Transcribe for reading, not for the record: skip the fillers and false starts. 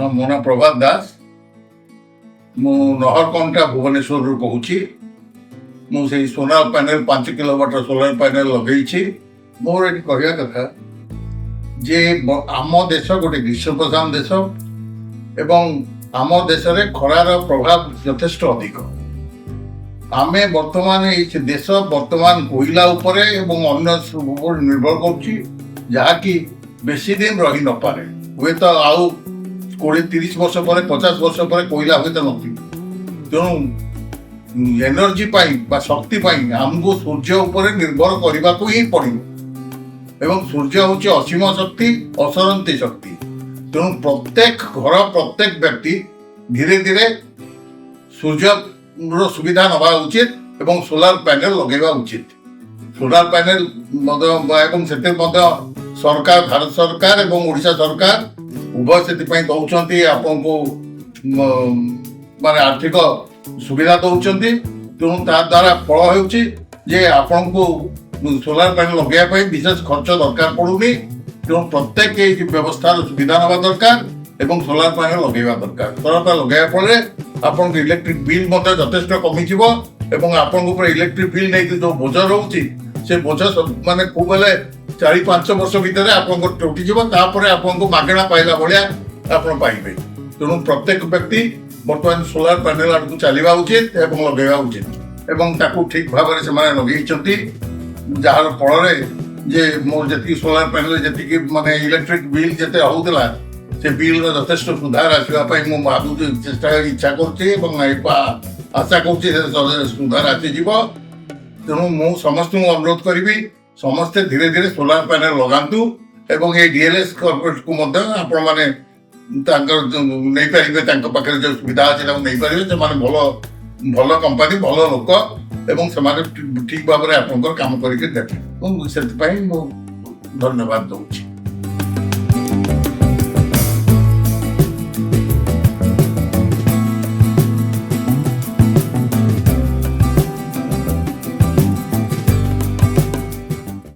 ହଁ ମୋ ନାଁ ପ୍ରଭାତ ଦାସ। ମୁଁ ନହରକଣ୍ଟା ଭୁବନେଶ୍ୱରରୁ କହୁଛି। ମୁଁ ସେଇ ସୋଲାର ପ୍ୟାନେଲ 5 କିଲୋୱାଟର ସୋଲାର ପ୍ୟାନେଲ ଲଗେଇଛି। ମୋର ଏଠି କହିବା କଥା ଯେ ଆମ ଦେଶ ଗୋଟେ ଗ୍ରୀଷ୍ମ ପ୍ରଧାନ ଦେଶ ଏବଂ ଆମ ଦେଶରେ ଖରାର ପ୍ରଭାବ ଯଥେଷ୍ଟ ଅଧିକ। ଆମେ ବର୍ତ୍ତମାନ ଏଇ ଦେଶ ବର୍ତ୍ତମାନ କୋଇଲା ଉପରେ ଏବଂ ଅନ୍ୟ ସବୁ ଉପରେ ନିର୍ଭର କରୁଛି, ଯାହାକି ବେଶୀ ଦିନ ରହି ନପାରେ। ହୁଏତ ଆଉ 20-30 ବର୍ଷ ପରେ 50 ବର୍ଷ ପରେ କୋଇଲା ହୁଏତ ନଥିବ। ତେଣୁ ଏନର୍ଜି ପାଇଁ ବା ଶକ୍ତି ପାଇଁ ଆମକୁ ସୂର୍ଯ୍ୟ ଉପରେ ନିର୍ଭର କରିବାକୁ ହିଁ ପଡ଼ିବ ଏବଂ ସୂର୍ଯ୍ୟ ହେଉଛି ଅସୀମ ଶକ୍ତି, ଅସରନ୍ତି ଶକ୍ତି। ତେଣୁ ପ୍ରତ୍ୟେକ ଘର, ପ୍ରତ୍ୟେକ ବ୍ୟକ୍ତି ଧୀରେ ଧୀରେ ସୂର୍ଯ୍ୟର ସୁବିଧା ନେବା ଉଚିତ ଏବଂ ସୋଲାର ପ୍ୟାନେଲ ଲଗେଇବା ଉଚିତ। ସୋଲାର ପ୍ୟାନେଲ ଏବଂ ସେଥିରେ ମଧ୍ୟ ସରକାର, ଭାରତ ସରକାର ଏବଂ ଓଡ଼ିଶା ସରକାର ଉଭୟ ସେଥିପାଇଁ ଦଉଛନ୍ତି, ଆପଣଙ୍କୁ ମାନେ ଆର୍ଥିକ ସୁବିଧା ଦଉଛନ୍ତି। ତେଣୁ ତା ଦ୍ୱାରା ଫଳ ହେଉଛି ଯେ ଆପଣଙ୍କୁ ସୋଲାର ପ୍ୟାନେଲ ଲଗେଇବା ପାଇଁ ବିଶେଷ ଖର୍ଚ୍ଚ ଦରକାର ପଡୁନି। ତେଣୁ ପ୍ରତ୍ୟେକ ଏଇ ବ୍ୟବସ୍ଥାର ସୁବିଧା ନେବା ଦରକାର ଏବଂ ସୋଲାର ପ୍ୟାନେଲ ଲଗେଇବା ଦରକାର। ସୋଲାର ପ୍ୟାନେଲ ଲଗେଇବା ଫଳରେ ଆପଣଙ୍କ ଇଲେକ୍ଟ୍ରିକ ବିଲ୍ ମଧ୍ୟ ଯଥେଷ୍ଟ କମିଯିବ ଏବଂ ଆପଣଙ୍କ ଉପରେ ଇଲେକ୍ଟ୍ରିକ ବିଲ୍ ନେଇକି ଯୋଉ ବୋଝ ରହୁଛି, ସେ ବୋଝ ମାନେ ଖୁବ୍ ହେଲେ 4-5 ବର୍ଷ ଭିତରେ ଆପଣଙ୍କ ଟୁଟିଯିବ। ତାପରେ ଆପଣଙ୍କୁ ମାଗଣା ପାଇଲା ଭଳିଆ ଆପଣ ପାଇବେ। ତେଣୁ ପ୍ରତ୍ୟେକ ବ୍ୟକ୍ତି ବର୍ତ୍ତମାନ ସୋଲାର ପ୍ୟାନେଲ ଆଡକୁ ଚାଲିବା ଉଚିତ ଏବଂ ଲଗେଇବା ଉଚିତ ଏବଂ ତାକୁ ଠିକ ଭାବରେ ସେମାନେ ଲଗେଇଛନ୍ତି, ଯାହାର ଫଳରେ ଯେ ମୋର ଯେତିକି ସୋଲାର ପ୍ୟାନେଲ ଯେତିକି ମାନେ ଇଲେକ୍ଟ୍ରିକ ବିଲ୍ ଯେତେ ହଉଥିଲା, ସେ ବିଲ୍ର ଯଥେଷ୍ଟ ସୁଧାର ଆସିବା ପାଇଁ ମୁଁ ଭାବୁଛି, ଇଚ୍ଛା କରୁଛି ଏବଂ ଆଶା କରୁଛି ସୁଧାର ଆସିଯିବ। ତେଣୁ ମୁଁ ସମସ୍ତଙ୍କୁ ଅନୁରୋଧ କରିବି, ସମସ୍ତେ ଧୀରେ ଧୀରେ ସୋଲାର ପ୍ୟାନେଲ ଲଗାନ୍ତୁ ଏବଂ ଏଇ ଡିଏଲଏସ୍ କର୍ପୋରେଟକୁ ମଧ୍ୟ ଆପଣମାନେ ତାଙ୍କର ନେଇପାରିବେ। ତାଙ୍କ ପାଖରେ ଯେଉଁ ସୁବିଧା ଅଛି ତାକୁ ନେଇପାରିବେ। ସେମାନେ ଭଲ କମ୍ପାନୀ, ଭଲ ଲୋକ ଏବଂ ସେମାନେ ଠିକ ଭାବରେ ଆପଣଙ୍କର କାମ କରିକି ଦେବେ। ମୁଁ ସେଥିପାଇଁ ମୁଁ ଧନ୍ୟବାଦ ଦଉଛି।